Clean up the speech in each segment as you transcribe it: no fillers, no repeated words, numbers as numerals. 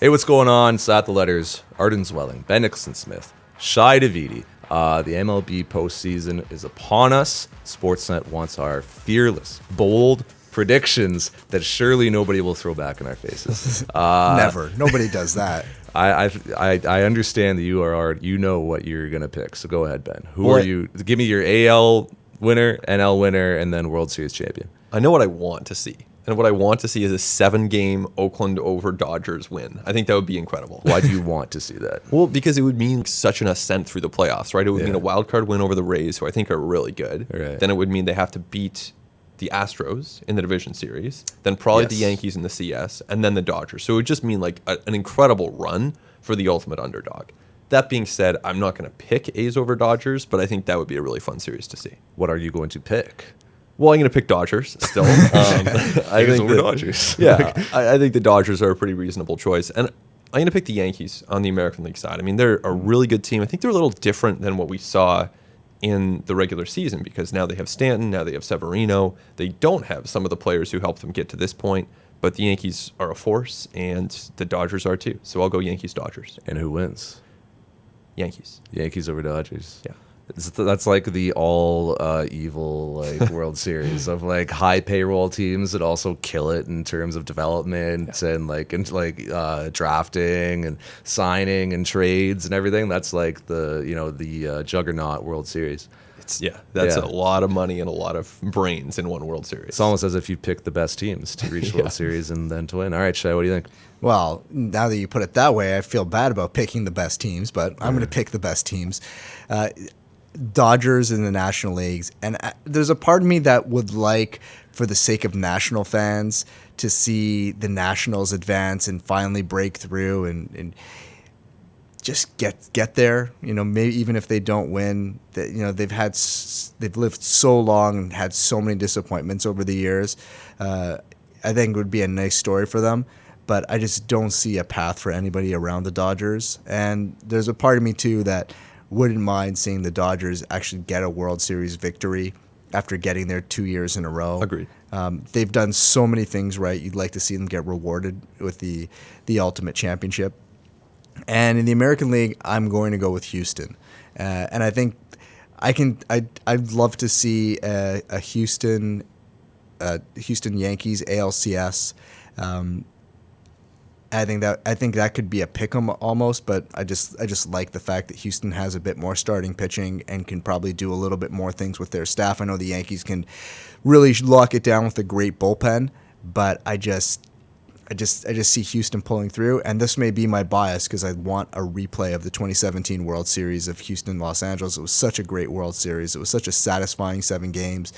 Hey, what's going on? It's at the letters. Arden, Zwelling, Ben Nicholson Smith, Shi Davidi. The MLB postseason is upon us. Sportsnet wants our fearless, bold predictions that surely nobody will throw back in our faces. Never. Nobody does that. I understand that you know what you're gonna pick. So go ahead, Ben. Who are you? Give me your AL winner, NL winner, and then World Series champion. I know what I want to see. And what I want to see is a 7-game Oakland over Dodgers win. I think that would be incredible. Why do you want to see that? Well, because it would mean such an ascent through the playoffs, right? It would mean a wild card win over the Rays, who I think are really good. Right. Then it would mean they have to beat the Astros in the division series, then probably the Yankees in the CS, and then the Dodgers. So it would just mean like an incredible run for the ultimate underdog. That being said, I'm not going to pick A's over Dodgers, but I think that would be a really fun series to see. What are you going to pick? Well, I'm going to pick Dodgers still. I think over Dodgers. Yeah, I think the Dodgers are a pretty reasonable choice. And I'm going to pick the Yankees on the American League side. I mean, they're a really good team. I think they're a little different than what we saw in the regular season because now they have Stanton, now they have Severino. They don't have some of the players who helped them get to this point. But the Yankees are a force, and the Dodgers are too. So I'll go Yankees-Dodgers. And who wins? Yankees. Yankees over Dodgers. Yeah. That's like the all evil like World Series of like high payroll teams that also kill it in terms of development and drafting and signing and trades and everything. That's like the juggernaut World Series. That's a lot of money and a lot of brains in one World Series. It's almost as if you pick the best teams to reach World Series and then to win. All right, Shai, what do you think? Well, now that you put it that way, I feel bad about picking the best teams, but I'm going to pick the best teams. Dodgers in the National Leagues. And there's a part of me that would like, for the sake of National fans, to see the Nationals advance and finally break through and just get there. You know, maybe even if they don't win, that they've lived so long and had so many disappointments over the years. I think it would be a nice story for them. But I just don't see a path for anybody around the Dodgers. And there's a part of me, too, that wouldn't mind seeing the Dodgers actually get a World Series victory after getting there 2 years in a row. Agreed. They've done so many things right. You'd like to see them get rewarded with the ultimate championship. And in the American League, I'm going to go with Houston. And I think I'd love to see a Houston Yankees ALCS. I think that could be a pick'em almost, but I just like the fact that Houston has a bit more starting pitching and can probably do a little bit more things with their staff. I know the Yankees can really lock it down with a great bullpen, but I just see Houston pulling through, and this may be my bias because I want a replay of the 2017 World Series of Houston-Los Angeles. It was such a great World Series. It was such a satisfying 7 games,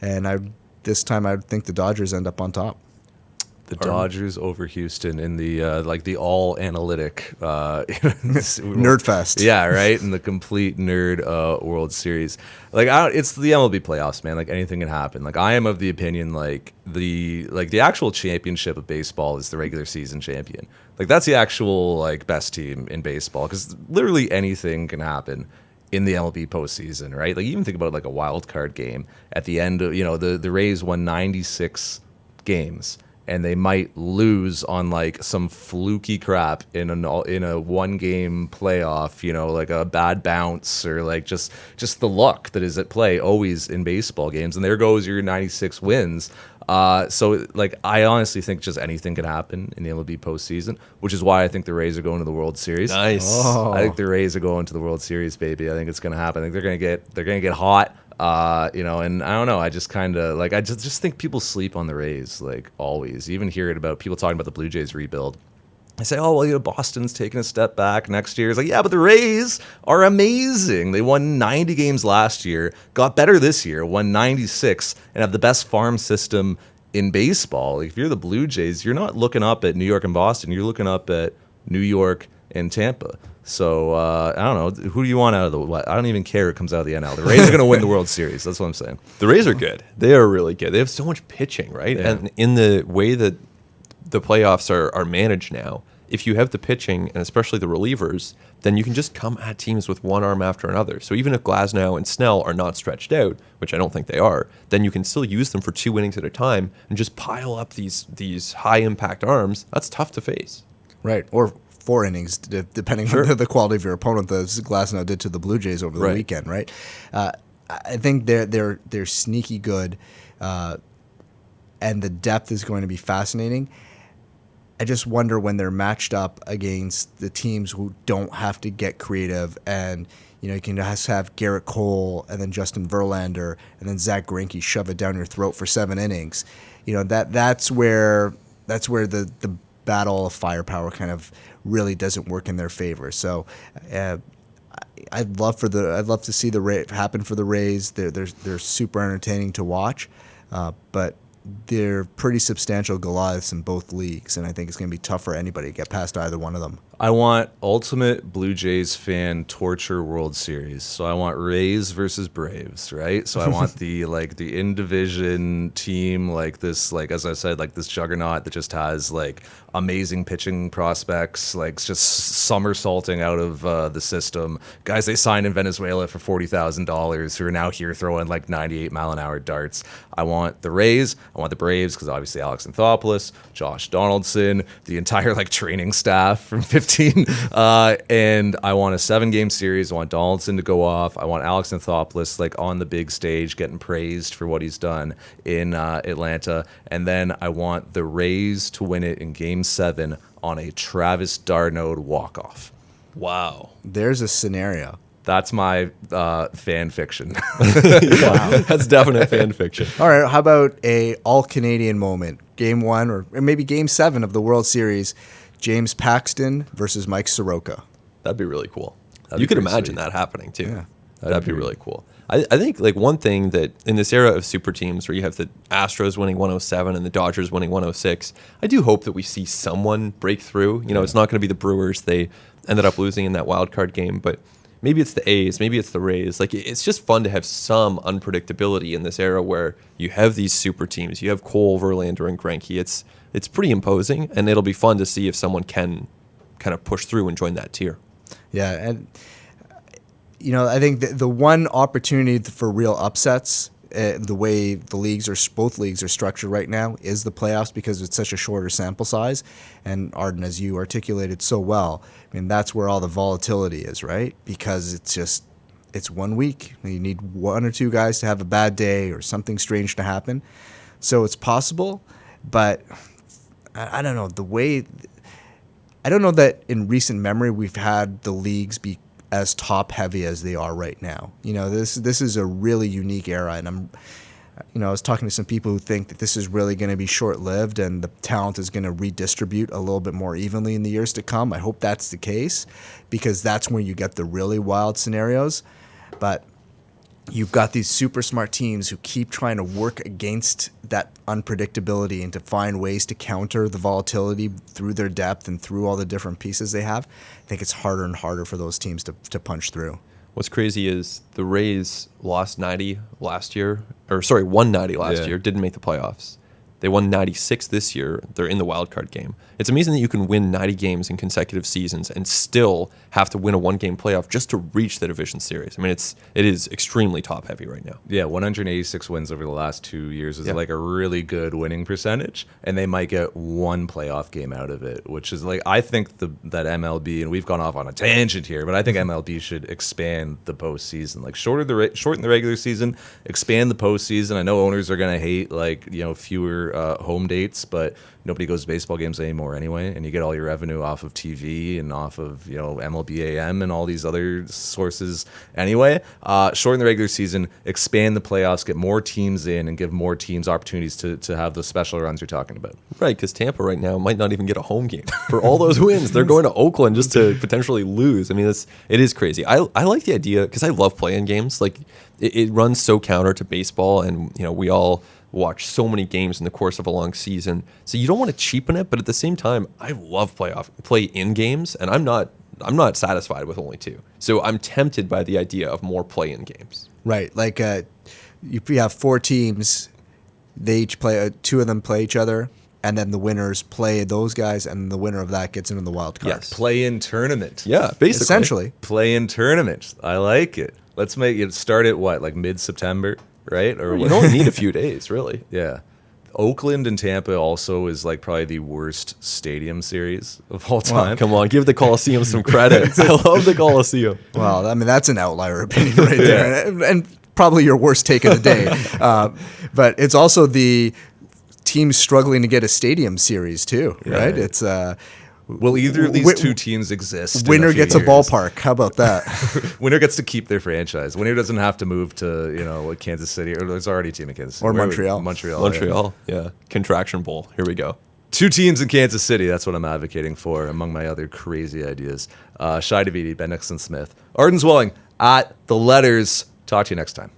and this time I think the Dodgers end up on top. The Dodgers over Houston in the the all analytic nerd fest. Yeah, right. In the complete nerd World Series. It's the MLB playoffs, man. Like anything can happen. Like I am of the opinion the actual championship of baseball is the regular season champion. Like that's the actual best team in baseball because literally anything can happen in the MLB postseason, right? Like even think about a wild card game at the end of the Rays won 96 games. And they might lose on some fluky crap in a 1-game playoff, like a bad bounce or just the luck that is at play always in baseball games. And there goes your 96 wins. So I honestly think just anything can happen in the MLB postseason, which is why I think the Rays are going to the World Series. Nice. Oh. I think the Rays are going to the World Series, baby. I think it's going to happen. I think they're going to get hot. And I don't know. I just kind of I just think people sleep on the Rays always. You even hear it about people talking about the Blue Jays rebuild. I say, oh well, Boston's taking a step back next year. It's yeah, but the Rays are amazing. They won 90 games last year, got better this year, won 96, and have the best farm system in baseball. If you're the Blue Jays, you're not looking up at New York and Boston. You're looking up at New York and Tampa. So, I don't know. Who do you want out of the – I don't even care who comes out of the NL. The Rays are going to win the World Series. That's what I'm saying. The Rays are good. They are really good. They have so much pitching, right? Yeah. And in the way that the playoffs are managed now, if you have the pitching, and especially the relievers, then you can just come at teams with one arm after another. So even if Glasnow and Snell are not stretched out, which I don't think they are, then you can still use them for 2 innings at a time and just pile up these high-impact arms. That's tough to face. Right. Or 4 innings, depending on the quality of your opponent. The Glasnow did to the Blue Jays over the weekend, right? I think they're sneaky good, and the depth is going to be fascinating. I just wonder when they're matched up against the teams who don't have to get creative, and you can just have Garrett Cole and then Justin Verlander and then Zach Greinke shove it down your throat for 7 innings. That's where the battle of firepower kind of really doesn't work in their favor. So I'd love to see happen for the Rays. They're super entertaining to watch, but they're pretty substantial Goliaths in both leagues, and I think it's going to be tough for anybody to get past either one of them. I want ultimate Blue Jays fan torture World Series. So I want Rays versus Braves, right? So I want the in division team, this, as I said, this juggernaut that just has amazing pitching prospects, just somersaulting out of the system. Guys they signed in Venezuela for $40,000 who are now here throwing 98-mile-an-hour darts. I want the Rays. I want the Braves because obviously Alex Anthopoulos, Josh Donaldson, the entire training staff from 15. And I want a 7-game series. I want Donaldson to go off. I want Alex Anthopoulos on the big stage getting praised for what he's done in Atlanta. And then I want the Rays to win it in Game 7 on a Travis d'Arnaud walk-off. Wow. There's a scenario. That's my fan fiction. Wow. That's definite fan fiction. All right, how about a all-Canadian moment? Game 1 or maybe Game 7 of the World Series. James Paxton versus Mike Soroka. That'd be really cool. That'd You be could pretty imagine sweet. that happening too. Yeah. That'd be really cool. I think one thing that in this era of super teams where you have the Astros winning 107 and the Dodgers winning 106, I do hope that we see someone break through. It's not going to be the Brewers. They ended up losing in that wild card game, but maybe it's the A's, maybe it's the Rays. It's just fun to have some unpredictability in this era where you have these super teams. You have Cole, Verlander, and Greinke. It's pretty imposing, and it'll be fun to see if someone can kind of push through and join that tier. Yeah, and I think the one opportunity for real upsets, the way both leagues are structured right now, is the playoffs because it's such a shorter sample size. And Arden, as you articulated so well, that's where all the volatility is, right? Because it's 1 week. You need 1 or 2 guys to have a bad day or something strange to happen. So it's possible, but I don't know I don't know that in recent memory we've had the leagues be as top heavy as they are right now. This is a really unique era, and I was talking to some people who think that this is really going to be short-lived and the talent is going to redistribute a little bit more evenly in the years to come. I hope that's the case because that's when you get the really wild scenarios. But you've got these super smart teams who keep trying to work against that unpredictability and to find ways to counter the volatility through their depth and through all the different pieces they have. I think it's harder and harder for those teams to punch through. What's crazy is the Rays lost 90 last year, won 90 last year, didn't make the playoffs. They won 96 this year. They're in the wild card game. It's amazing that you can win 90 games in consecutive seasons and still have to win a 1-game playoff just to reach the division series. It is extremely top heavy right now. Yeah, 186 wins over the last 2 years is a really good winning percentage, and they might get 1 playoff game out of it, which is I think that MLB, and we've gone off on a tangent here, but I think MLB should expand the postseason, shorten the regular season, expand the postseason. I know owners are gonna hate fewer home dates, but nobody goes to baseball games anymore anyway, and you get all your revenue off of TV and off of MLB AM and all these other sources anyway. Shorten the regular season, expand the playoffs, get more teams in, and give more teams opportunities to have those special runs you're talking about. Right, because Tampa right now might not even get a home game for all those wins. They're going to Oakland just to potentially lose. It is crazy. I like the idea because I love playing games. It runs so counter to baseball, and we all watch so many games in the course of a long season. So you don't want to cheapen it, but at the same time, I love play-in games, and I'm not satisfied with only 2. So I'm tempted by the idea of more play-in games. Right, you have 4 teams, they each play, 2 of them play each other, and then the winners play those guys, and the winner of that gets into the wild card. Yes. Play-in tournament. Yeah, basically. Essentially. Play-in tournament. I like it. Let's make it start at mid-September, right? Or You only need a few days, really. Yeah. Oakland and Tampa also is like probably the worst stadium series of all Wow, time. come on, give the Coliseum some credit. I love the Coliseum. Well, I mean, that's an outlier opinion right there. And probably your worst take of the day. But it's also the teams struggling to get a stadium series too, right? Right. It's Will either of these two teams exist? in winner few gets a years? ballpark. How about that? Winner gets to keep their franchise. Winner doesn't have to move to, you know, like Kansas City, or there's already a team in Kansas City. Or Where- Montreal. Montreal. Yeah. Contraction Bowl. Here we go. 2 teams in Kansas City. That's what I'm advocating for, among my other crazy ideas. Shi Davidi, Ben Nicholson Smith, Arden Zwelling at the letters. Talk to you next time.